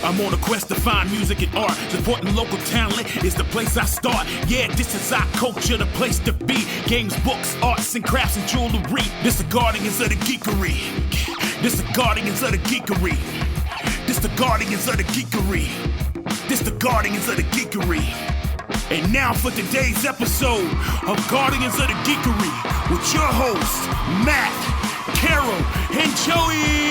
I'm on a quest to find music and art. Supporting local talent is the place I start. Yeah, this is our culture, the place to be. Games, books, arts and crafts and jewelry. This the guardians of the geekery. This the guardians of the geekery. This the guardians of the geekery. This the guardians of the geekery. And now for today's episode of Guardians of the Geekery with your hosts, Matt, Carol, and Joey.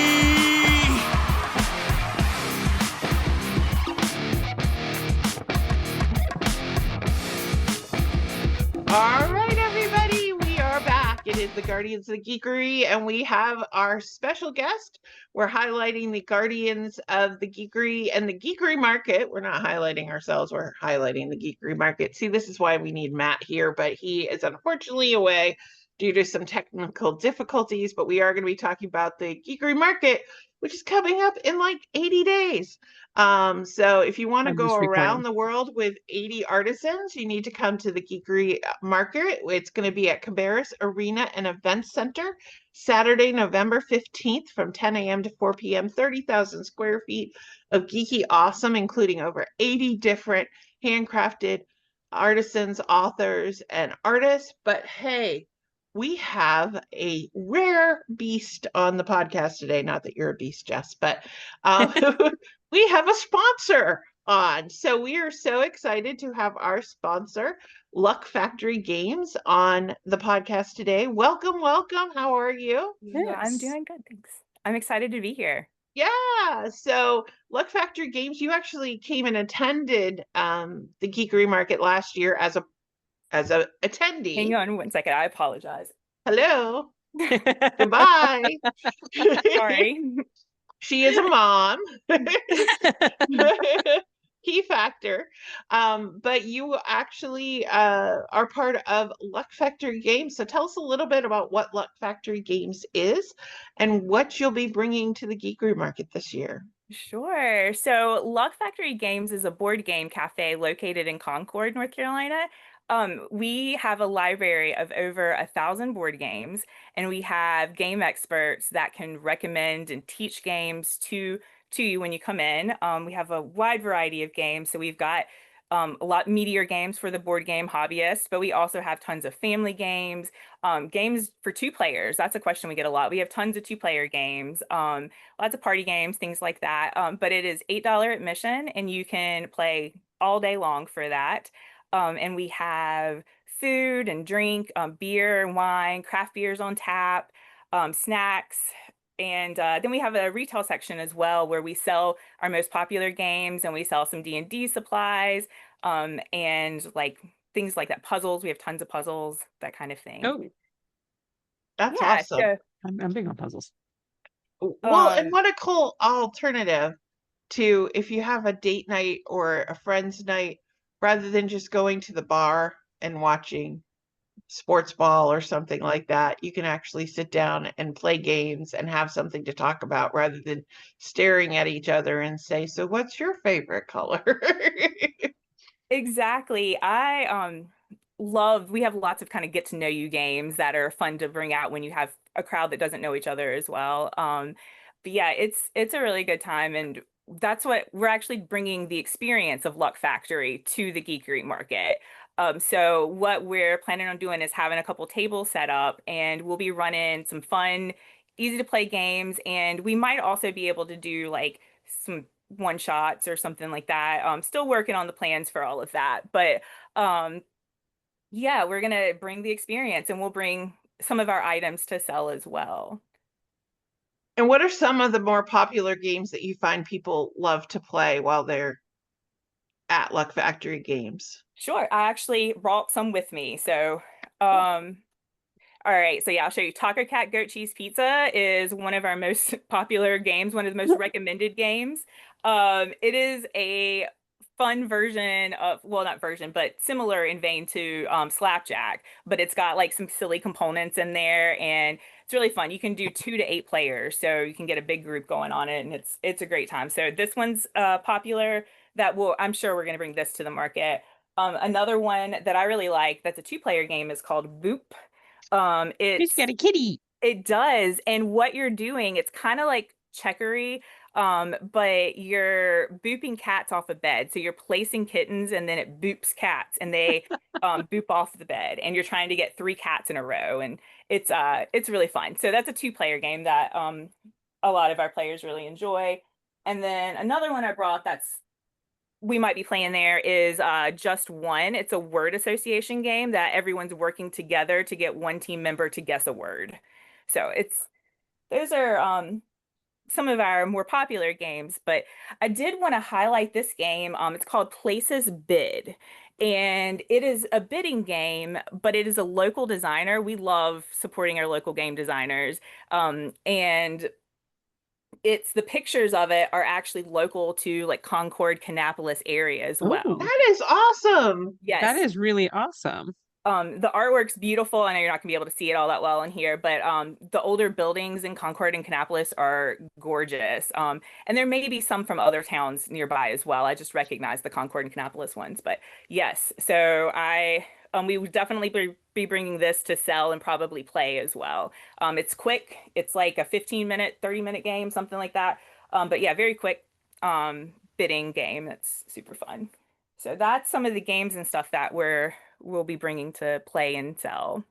All right, everybody, we are back. It is the Guardians of the Geekery, and we have our special guest. We're highlighting the Guardians of the Geekery and the Geekery Market. We're not highlighting ourselves, we're highlighting the Geekery Market. See, this is why we need Matt here, but he is unfortunately away due to some technical difficulties, but we are going to be talking about the Geekery Market, which is coming up in like 80 days. So if you want to go around the world with 80 artisans, you need to come to the Geekery Market. It's going to be at Cabarrus Arena and Event Center, Saturday, November 15th from 10 a.m. to 4 p.m. 30,000 square feet of geeky awesome, including over 80 different handcrafted artisans, authors, and artists. But hey, we have a rare beast on the podcast today. Not that you're a beast, Jess, but we have a sponsor on. So we are so excited to have our sponsor, Luck Factory Games, on the podcast today. Welcome, welcome. How are you? Yeah, I'm doing good, thanks. I'm excited to be here. Yeah, so Luck Factory Games, you actually came and attended the Geekery Market last year as a attendee. Hang on one second, I apologize. Hello. Goodbye. Sorry. She is a mom. Key factor. But you actually are part of Luck Factory Games. So tell us a little bit about what Luck Factory Games is and what you'll be bringing to the Geekery Market this year. Sure. So Luck Factory Games is a board game cafe located in Concord, North Carolina. We have a library of over 1,000 board games, and we have game experts that can recommend and teach games to you when you come in. We have a wide variety of games. So we've got a lot meatier games for the board game hobbyist, but we also have tons of family games, games for 2 players. That's a question we get a lot. We have tons of 2-player games, lots of party games, things like that. But it is $8 admission, and you can play all day long for that. And we have food and drink, beer and wine, craft beers on tap, snacks. And then we have a retail section as well where we sell our most popular games, and we sell some D&D supplies and like things like that, puzzles. We have tons of puzzles, that kind of thing. Oh, that's awesome. So, I'm big on puzzles. Well, and what a cool alternative to if you have a date night or a friend's night, rather than just going to the bar and watching sports ball or something like that. You can actually sit down and play games and have something to talk about rather than staring at each other and say, so what's your favorite color? Exactly. We have lots of kind of get to know you games that are fun to bring out when you have a crowd that doesn't know each other as well. But yeah, it's a really good time, and that's what we're actually bringing, the experience of Luck Factory to the Geekery Market. So what we're planning on doing is having a couple tables set up, and we'll be running some fun, easy to play games, and we might also be able to do like some one shots or something like that. Still working on the plans for all of that, but yeah, we're gonna bring the experience, and we'll bring some of our items to sell as well. And what are some of the more popular games that you find people love to play while they're at Luck Factory Games? Sure, I actually brought some with me. So, all right, so yeah, I'll show you. Taco Cat Goat Cheese Pizza is one of our most popular games, one of the most recommended games. It is a fun version of, well, not version, but similar in vein to Slapjack, but it's got like some silly components in there, and it's really fun. You can do 2 to 8 players, so you can get a big group going on it, and it's a great time. So this one's popular. I'm sure we're going to bring this to the market. Another one that I really like that's a 2-player game is called Boop. It's got a kitty. It does, and what you're doing, it's kind of like checkery, But you're booping cats off a bed. So you're placing kittens and then it boops cats and they boop off the bed and you're trying to get three cats in a row and it's really fun. So that's a two-player game that a lot of our players really enjoy. And then another one I brought that's we might be playing there is Just One. It's a word association game that everyone's working together to get one team member to guess a word. So it's those are some of our more popular games, but I did want to highlight this game. It's called Places Bid, and it is a bidding game, but it is a local designer. We love supporting our local game designers. And it's the pictures of it are actually local to like Concord, Kannapolis area as well. Ooh, That is awesome. that Yes. is really awesome. The artwork's beautiful. I know you're not gonna be able to see it all that well in here, but the older buildings in Concord and Kannapolis are gorgeous. And there may be some from other towns nearby as well. I just recognize the Concord and Kannapolis ones, but yes. So we would definitely be bringing this to sell and probably play as well. It's quick. It's like a 15-minute, 30-minute game, something like that. But yeah, very quick bidding game. It's super fun. So that's some of the games and stuff that we'll be bringing to play and sell.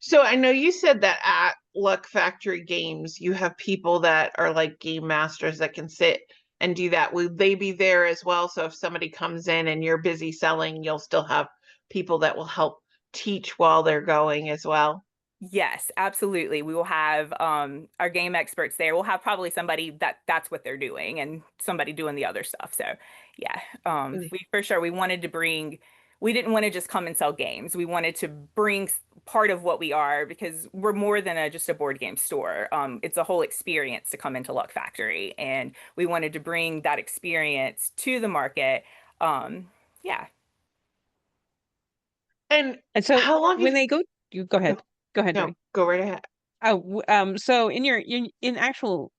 So I know you said that at Luck Factory Games, you have people that are like game masters that can sit and do that. Will they be there as well? So if somebody comes in and you're busy selling, you'll still have people that will help teach while they're going as well. Yes, absolutely. We will have our game experts there. We'll have probably somebody that's what they're doing and somebody doing the other stuff. So yeah, we for sure we didn't want to just come and sell games. We wanted to bring part of what we are because we're more than just a board game store. It's a whole experience to come into Luck Factory, and we wanted to bring that experience to the market. Yeah. And And so how long when have they go, you go ahead. Go ahead, no, Debbie. go right ahead. So in the actual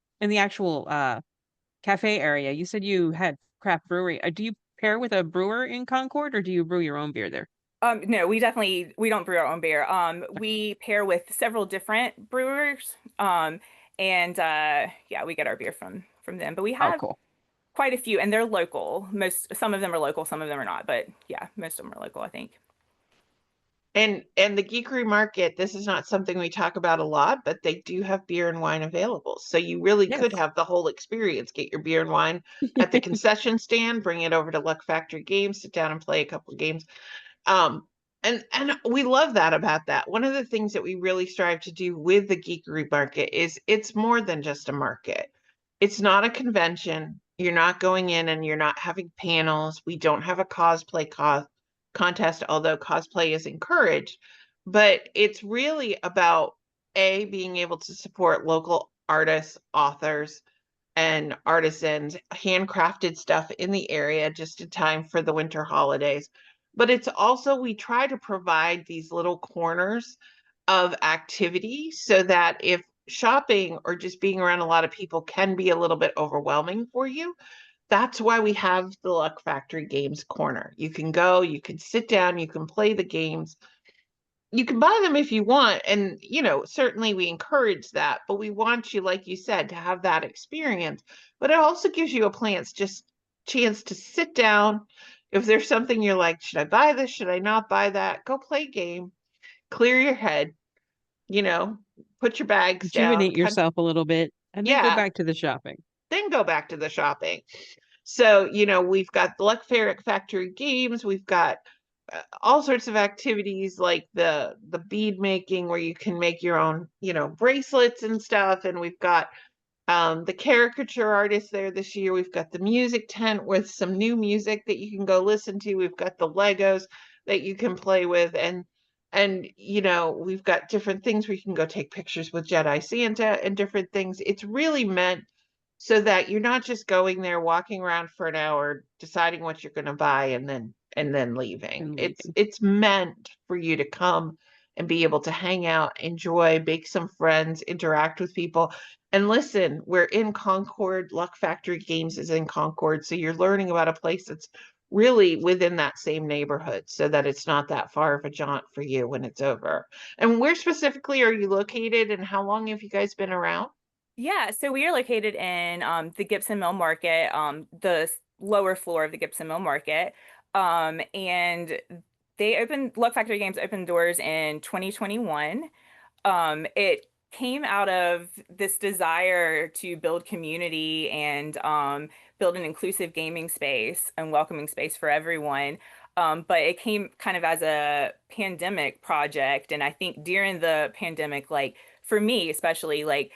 cafe area, you said you had craft brewery. Do you pair with a brewer in Concord, or do you brew your own beer there? No, we don't brew our own beer. We pair with several different brewers. And yeah, we get our beer from them. But we Oh, have cool. quite a few, and they're local. Some of them are local, some of them are not. But yeah, most of them are local, I think. And the Geekery Market, this is not something we talk about a lot, but they do have beer and wine available. So you really could Yes. have the whole experience. Get your beer and wine at the concession stand, bring it over to Luck Factory Games, sit down and play a couple of games. And we love that about that. One of the things that we really strive to do with the Geekery Market is it's more than just a market. It's not a convention. You're not going in and you're not having panels. We don't have a cosplay contest, although cosplay is encouraged. But it's really about being able to support local artists, authors, and artisans, handcrafted stuff in the area just in time for the winter holidays. But it's also, we try to provide these little corners of activity so that if shopping or just being around a lot of people can be a little bit overwhelming for you, that's why we have the Luck Factory Games Corner. You can go, you can sit down, you can play the games. You can buy them if you want. And, certainly we encourage that, but we want you, like you said, to have that experience. But it also gives you a chance to sit down. If there's something you're like, should I buy this? Should I not buy that? Go play a game, clear your head, you know, put your bags down. Rejuvenate yourself a little bit, and then go Yeah, back to the shopping. then go back to the shopping. So, we've got the Luck Factory Games, we've got all sorts of activities like the bead making where you can make your own, bracelets and stuff. And we've got the caricature artist there this year. We've got the music tent with some new music that you can go listen to. We've got the Legos that you can play with, and we've got different things where you can go take pictures with Jedi Santa and different things. It's really meant so that you're not just going there walking around for an hour deciding what you're going to buy and then leaving. And It's meant for you to come and be able to hang out, enjoy, make some friends, interact with people. And listen, we're in Concord. Luck Factory Games is in Concord, so you're learning about a place that's really within that same neighborhood so that it's not that far of a jaunt for you when it's over. And where specifically are you located, and how long have you guys been around? Yeah, so we are located in the Gibson Mill Market, lower floor of the Gibson Mill Market. And Luck Factory Games opened doors in 2021. It came out of this desire to build community and build an inclusive gaming space and welcoming space for everyone. But it came kind of as a pandemic project. And I think during the pandemic, like for me especially, like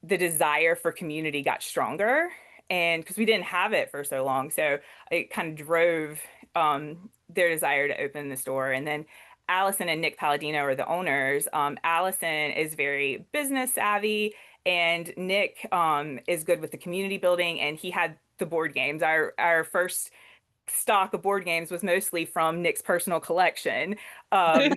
the desire for community got stronger, and because we didn't have it for so long, so it kind of drove their desire to open the store. And then Allison and Nick Palladino are the owners. Allison is very business savvy, and Nick is good with the community building, and he had the board games. Our first stock of board games was mostly from Nick's personal collection. Um,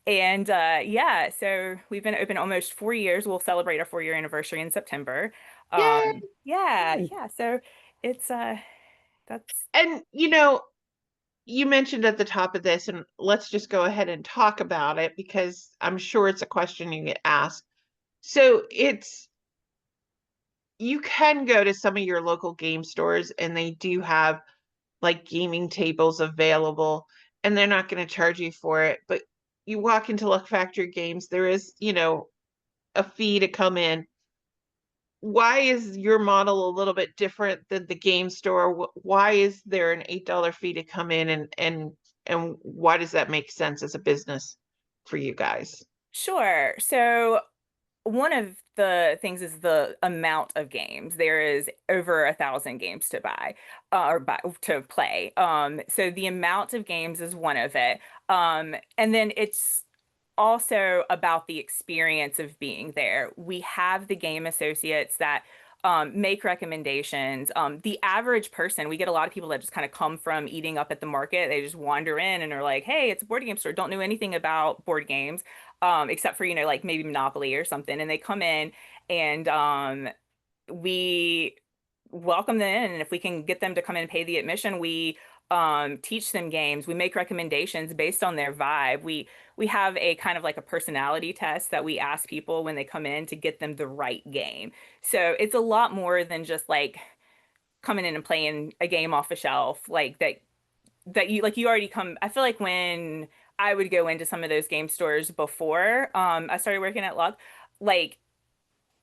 and yeah, so we've been open almost 4 years. We'll celebrate our 4 year anniversary in September. Yay! Yeah, Nice. yeah. So it's that's And you mentioned at the top of this, and let's just go ahead and talk about it because I'm sure it's a question you get asked. So you can go to some of your local game stores and they do have like gaming tables available, and they're not going to charge you for it. But you walk into Luck Factory Games, there is, a fee to come in. Why is your model a little bit different than the game store? Why is there an $8 fee to come in, and why does that make sense as a business for you guys? sure. So one of the things is the amount of games. There is over 1,000 games to buy to play. So the amount of games is one of it. And then it's also about the experience of being there. We have the game associates that make recommendations. The average person, we get a lot of people that just kind of come from eating up at the market. They just wander in and are like, hey, it's a board game store. Don't know anything about board games, except for, like maybe Monopoly or something. And they come in and we welcome them in, and if we can get them to come in and pay the admission, we teach them games. We make recommendations based on their vibe. We have a kind of like a personality test that we ask people when they come in to get them the right game. So it's a lot more than just like coming in and playing a game off a shelf like that you already come. I feel like when I would go into some of those game stores before I started working at Luck, like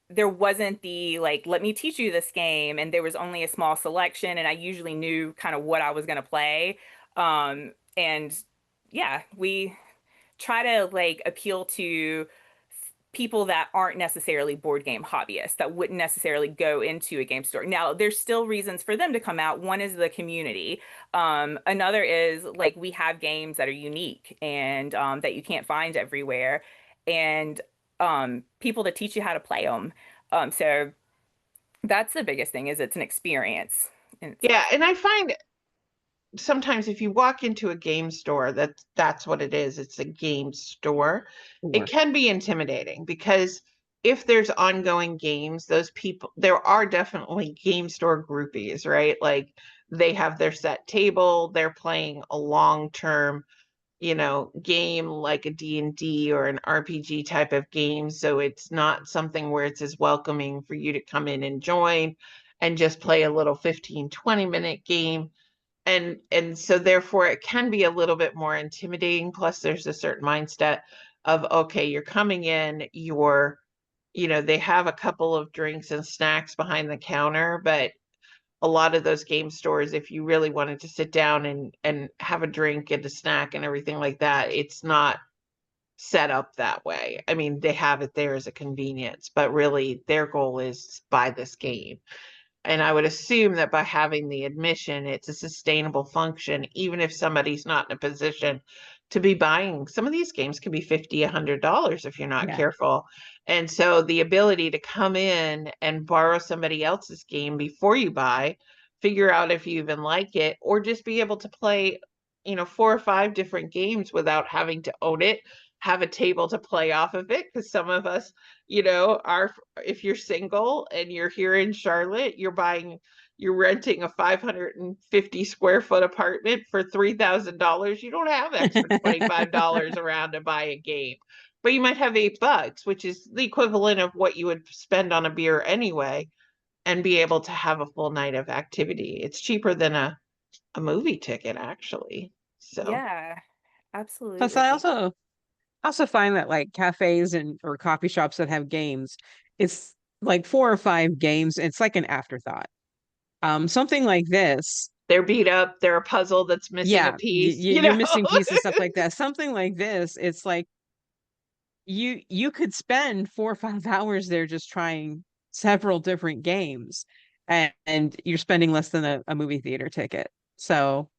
there wasn't the like, let me teach you this game, and there was only a small selection, and I usually knew kind of what I was going to play. And yeah, we try to like appeal to people that aren't necessarily board game hobbyists that wouldn't necessarily go into a game store. Now, there's still reasons for them to come out. One is the community. Another is like we have games that are unique and that you can't find everywhere, and people to teach you how to play them. So that's the biggest thing is it's an experience in Yeah, itself. and I find sometimes if you walk into a game store, that's what it is. It's a game store. It Sure. can be intimidating because if there's ongoing games, those people, there are definitely game store groupies, right? Like they have their set table, they're playing a long-term, game like a D&D or an RPG type of game. So it's not something where it's as welcoming for you to come in and join and just play a little 15, 20-minute game. And so therefore it can be a little bit more intimidating. Plus there's a certain mindset of, okay, you're coming in, they have a couple of drinks and snacks behind the counter, but a lot of those game stores, if you really wanted to sit down and have a drink and a snack and everything like that, it's not set up that way. I mean, they have it there as a convenience, but really their goal is buy this game. And I would assume that by having the admission, it's a sustainable function, even if somebody's not in a position to be buying. Some of these games can be $50, $100 if you're not Yeah. careful. And so the ability to come in and borrow somebody else's game before you buy, figure out if you even like it, or just be able to play, 4 or 5 different games without having to own it, have a table to play off of it. Because some of us, are, if you're single and you're here in Charlotte, you're renting a 550 square foot apartment for $3,000. You don't have extra $25 around to buy a game. but you might have $8, which is the equivalent of what you would spend on a beer anyway, and be able to have a full night of activity. It's cheaper than a movie ticket, actually. So Yeah, Plus, absolutely. I also find that like cafes and or coffee shops that have games, it's like 4 or 5 games. It's like an afterthought. Something like this, they're beat up, they're a puzzle that's missing a yeah, piece, you're missing pieces, stuff like that. Something like this, it's like you could spend 4 or 5 hours there just trying several different games, and you're spending less than a movie theater ticket. So,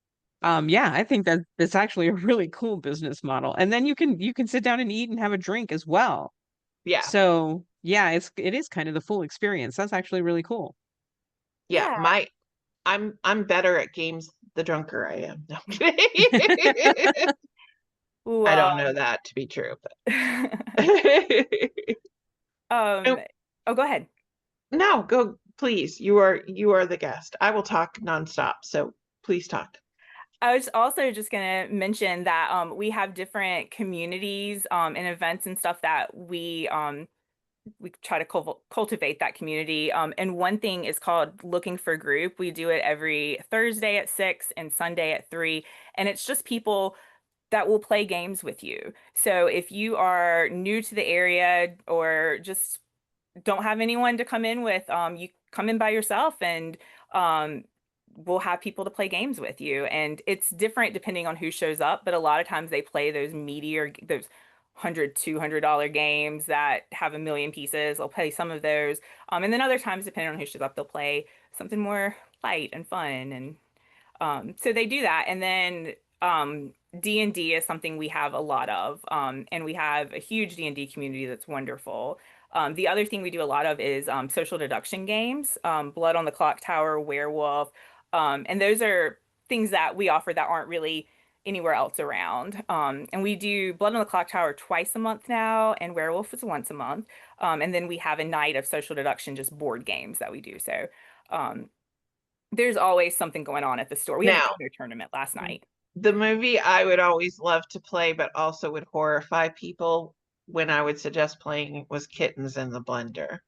yeah, I think that that's actually a really cool business model. And then you can sit down and eat and have a drink as well. Yeah. So, yeah, it is kind of the full experience. That's actually really cool. Yeah. Yeah. I'm better at games the drunker I am. No, I'm kidding. I Well, don't know that to be true, but um, no, oh, go ahead. no, go please. You are the guest. I will talk nonstop, so please talk. I was also just going to mention that we have different communities and events and stuff that we try to cultivate that community. And one thing is called Looking for Group. We do it every Thursday at 6 and Sunday at 3. And it's just people that will play games with you. So if you are new to the area or just don't have anyone to come in with, you come in by yourself and we'll have people to play games with you. And it's different depending on who shows up, but a lot of times they play those meatier, those $100, $200 games that have a million pieces. They'll play some of those. And then other times, depending on who shows up, they'll play something more light and fun. And so they do that. And then D&D is something we have a lot of. And we have a huge D&D community that's wonderful. The other thing we do a lot of is social deduction games, Blood on the Clock Tower, Werewolf. And those are things that we offer that aren't really anywhere else around. And we do Blood on the Clock Tower twice a month now, and Werewolf is once a month. And then we have a night of social deduction, just board games that we do. So um, there's always something going on at the store. We had a Now, Uno tournament last night. the movie I would always love to play, but also would horrify people when I would suggest playing was Kittens in the Blender.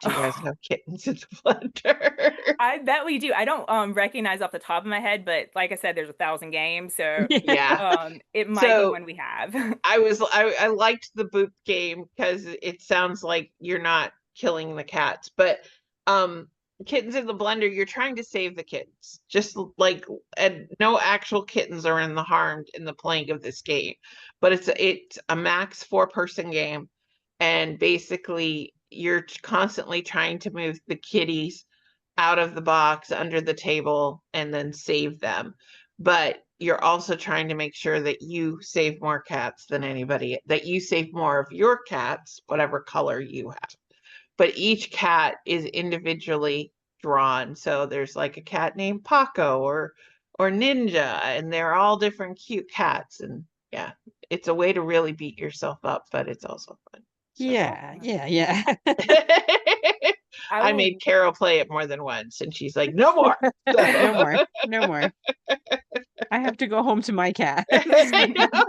Do you guys have Kittens in the Blender? I bet we do. I don't recognize off the top of my head, but like I said, there's 1,000 games, so Yeah. it might be So one we have. I liked the boop game because it sounds like you're not killing the cats, but um Kittens in the Blender, you're trying to save the kittens. Just like, and no actual kittens are in the harmed in the playing of this game. But it's a max 4-person game, and basically you're constantly trying to move the kitties out of the box under the table and then save them. But you're also trying to make sure that you save more cats than anybody, that you save more of your cats, whatever color you have. But each cat is individually drawn. So there's like a cat named Paco or Ninja, and they're all different cute cats. And yeah, it's a way to really beat yourself up, but it's also fun. So Yeah, yeah, yeah. I I will. made Carol play it more than once, and she's like, no more. No So more. No more. I have to go home to my cat. I know.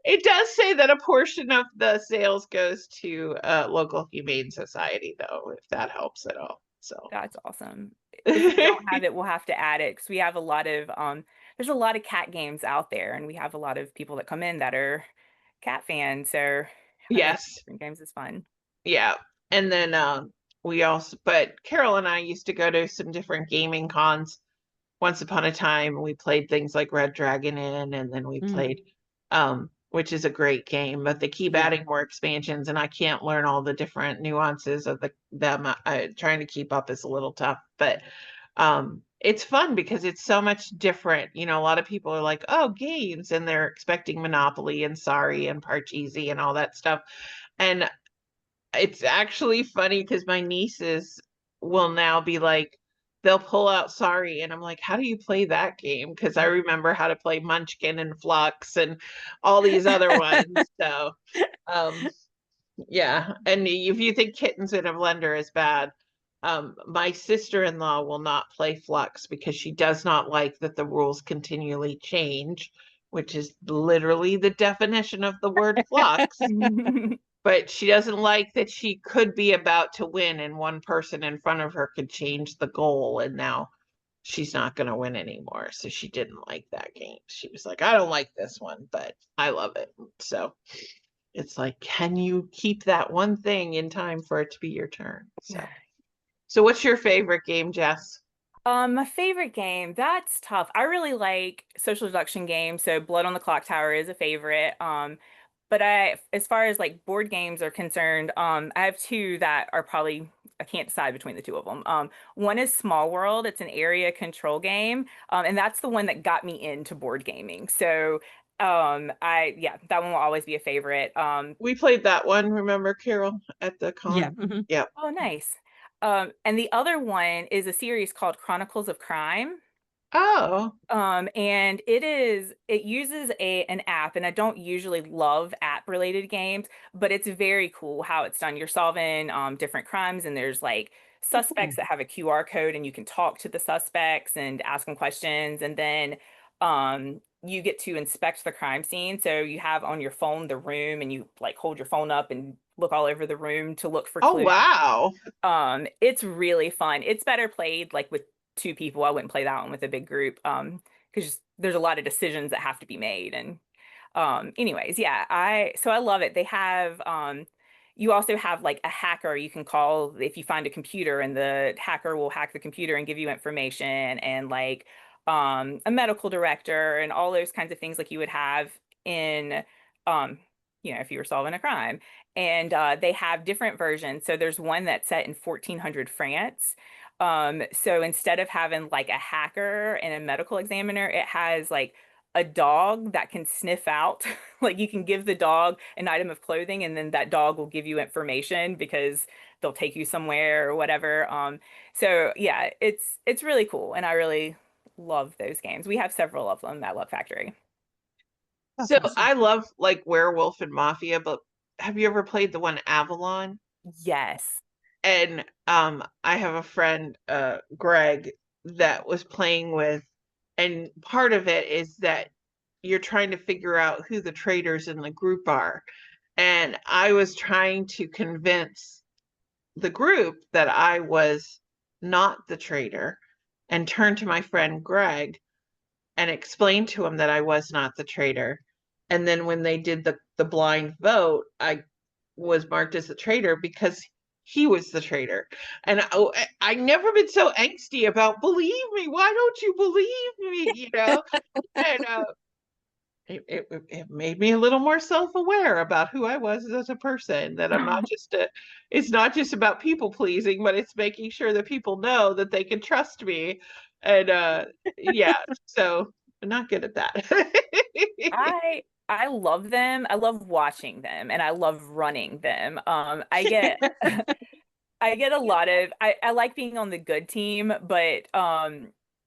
It does say that a portion of the sales goes to local humane society, though, if that helps at all. So That's awesome. If we don't have it, we'll have to add it because we have a lot of there's a lot of cat games out there, and we have a lot of people that come in that are cat fans. So having yes, different games is fun. yeah. And then we also, but Carol and I used to go to some different gaming cons. Once upon a time, we played things like Red Dragon Inn, and then we Mm, played, which is a great game, but they keep yeah. adding more expansions, and I can't learn all the different nuances of them. Trying to keep up is a little tough, but it's fun because it's so much different. You know, a lot of people are like, "Oh, games," and they're expecting Monopoly and Sorry and Parcheesi and all that stuff, and it's actually funny because my nieces will now be like, they'll pull out Sorry, and I'm like, how do you play that game? Because I remember how to play Munchkin and Flux and all these other ones. So, um, yeah. And if you think Kittens in a Blender is bad, my sister-in-law will not play Flux because she does not like that the rules continually change which is literally the definition of the word flux. But she doesn't like that she could be about to win and one person in front of her could change the goal, and now she's not going to win anymore. So she didn't like that game. She was like, I don't like this one, but I love it. So it's like, can you keep that one thing in time for it to be your turn? So what's your favorite game, Jess? My favorite game, that's tough. I really like social deduction games, so Blood on the Clock Tower is a favorite. But as far as like board games are concerned, I have two that are probably, I can't decide between the two of them. One is Small World. It's an area control game, and that's the one that got me into board gaming. So, yeah, that one will always be a favorite. We played that one, remember, Carol, at the con? Yeah. Yeah. Oh, nice. And the other one is a series called Chronicles of Crime. Oh, And it uses an app, and I don't usually love app related games, but it's very cool how it's done. You're solving different crimes, and there's like suspects that have a QR code, and you can talk to the suspects and ask them questions, and then you get to inspect the crime scene. So you have on your phone the room, and you like hold your phone up and look all over the room to look for oh, clues. wow. It's really fun. It's better played like with two people. I wouldn't play that one with a big group because there's a lot of decisions that have to be made. And anyways, yeah, I love it. They have you also have like a hacker you can call if you find a computer, and the hacker will hack the computer and give you information, and like a medical director and all those kinds of things like you would have in um if you were solving a crime. And they have different versions. So there's one that's set in 1400 France. So instead of having like a hacker and a medical examiner, it has like a dog that can sniff out. Like you can give the dog an item of clothing, and then that dog will give you information because they'll take you somewhere or whatever. So yeah, it's really cool, and I really love those games. We have several of them at Love Factory. That's So awesome. I love like Werewolf and Mafia, but have you ever played the one Avalon? Yes. And I have a friend, Greg, that was playing with, and part of it is that you're trying to figure out who the traitors in the group are. And I was trying to convince the group that I was not the traitor, and turned to my friend Greg and explained to him that I was not the traitor. And then when they did the blind vote, I was marked as the traitor because he was the traitor. And I never been so angsty about, believe me, why don't you believe me? And it made me a little more self-aware about who I was as a person, that I'm not just it's not just about people pleasing, but it's making sure that people know that they can trust me. And yeah, so I'm not good at that. I love them. I love watching them, and I love running them. I get a lot of I like being on the good team, but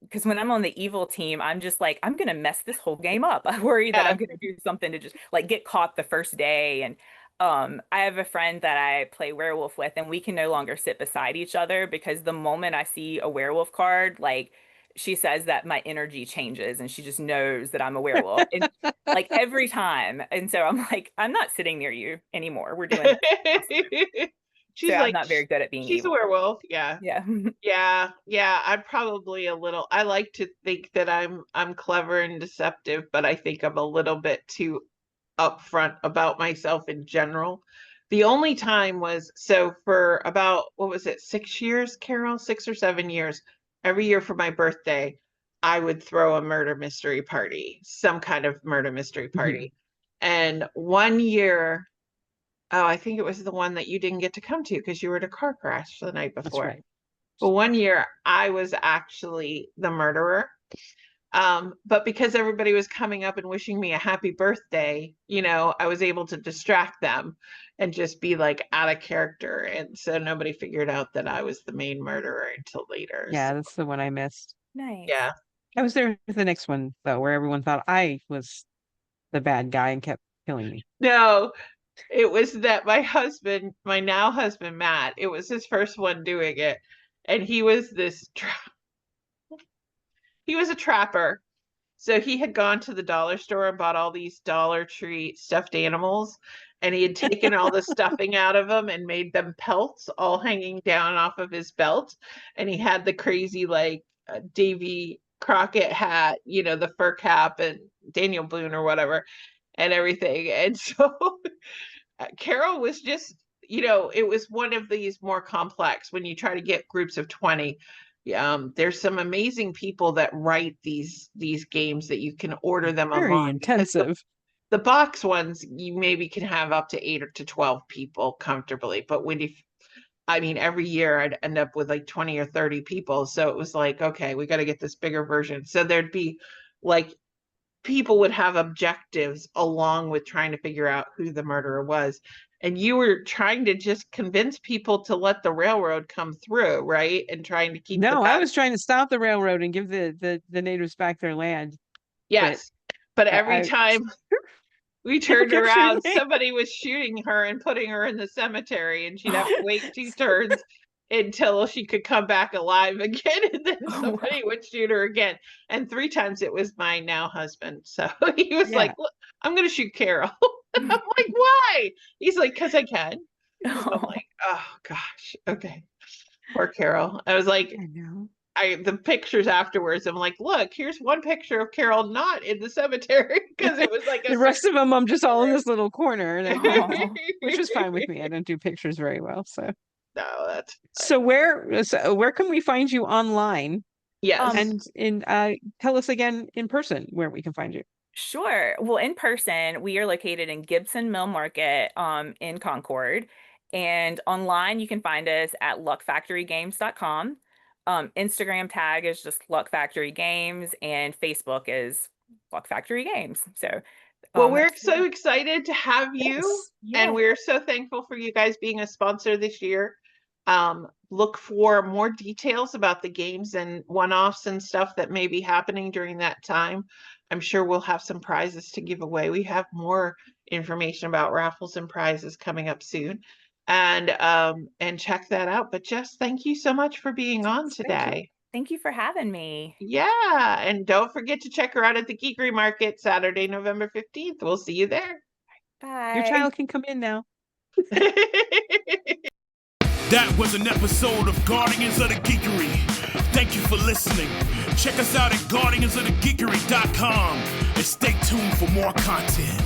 because when I'm on the evil team, I'm just like I'm gonna mess this whole game up. I worry that Yeah. I'm gonna do something to just like get caught the first day. And I have a friend that I play werewolf with, and we can no longer sit beside each other because the moment I see a werewolf card, like she says that my energy changes, and she just knows that I'm a werewolf. And like every time. And so I'm like, I'm not sitting near you anymore. We're doing this. So She's I'm like, not very good at being she's a evil. werewolf. Yeah. Yeah. Yeah, I'm probably a little, I like to think that I'm clever and deceptive, but I think I'm a little bit too upfront about myself in general. The only time was, so for about, what was it, 6 years, Carol? 6 or 7 years, every year for my birthday, I would throw a murder mystery party, some kind of murder mystery party. And one year, oh, I think it was the one that you didn't get to come to because you were at a car crash the night That's before. right. But one year I was actually the murderer. But because everybody was coming up and wishing me a happy birthday, I was able to distract them and just be like out of character. And so nobody figured out that I was the main murderer until later. Yeah, So, that's the one I missed. Nice. yeah. I was there for the next one though, where everyone thought I was the bad guy and kept killing me. No, it was that my husband, my now husband, Matt, it was his first one doing it. And he was he was a trapper. So he had gone to the dollar store and bought all these Dollar Tree stuffed animals, and he had taken all the stuffing out of them and made them pelts all hanging down off of his belt. And he had the crazy like Davy Crockett hat, the fur cap, and Daniel Boone or whatever and everything. And so Carol was just, it was one of these more complex when you try to get groups of 20. There's some amazing people that write these games that you can order them Very online. intensive. The box ones, you maybe can have up to 8 to 12 people comfortably. But every year I'd end up with like 20 or 30 people. So it was like, okay, we got to get this bigger version. So there'd be like, people would have objectives along with trying to figure out who the murderer was. And you were trying to just convince people to let the railroad come through, right? And trying to keep No, I was trying to stop the railroad and give the natives back their land. Yes. But every time we turned around, somebody was shooting her and putting her in the cemetery, and she'd have to wait 2 turns until she could come back alive again, and then somebody would shoot her again. And 3 times it was my now husband. So he was like, look, I'm going to shoot Carol. I'm like, why? He's like, because I can. So I'm like, oh gosh. Okay. Poor Carol. I was like, the pictures afterwards, I'm like, look, here's one picture of Carol not in the cemetery, because it was like the rest of them, I'm just all in this little corner, which was fine with me. I don't do pictures very well, so. No, that's so where can we find you online? Yes. And tell us again in person where we can find you. Sure. Well, in person, we are located in Gibson Mill Market in Concord. And online, you can find us at luckfactorygames.com. Instagram tag is just Luck Factory Games, and Facebook is Luck Factory Games. So, well, we're so excited to have you, yes. And we're so thankful for you guys being a sponsor this year. Look for more details about the games and one-offs and stuff that may be happening during that time. I'm sure we'll have some prizes to give away. We have more information about raffles and prizes coming up soon. And check that out. But Jess, thank you so much for being on today. Thank you for having me. Yeah, and don't forget to check her out at the Geekery Market Saturday, November 15th. We'll see you there. Bye. Your child can come in now. That was an episode of Guardians of the Geekery. Thank you for listening. Check us out at guardiansofthegeekery.com and stay tuned for more content.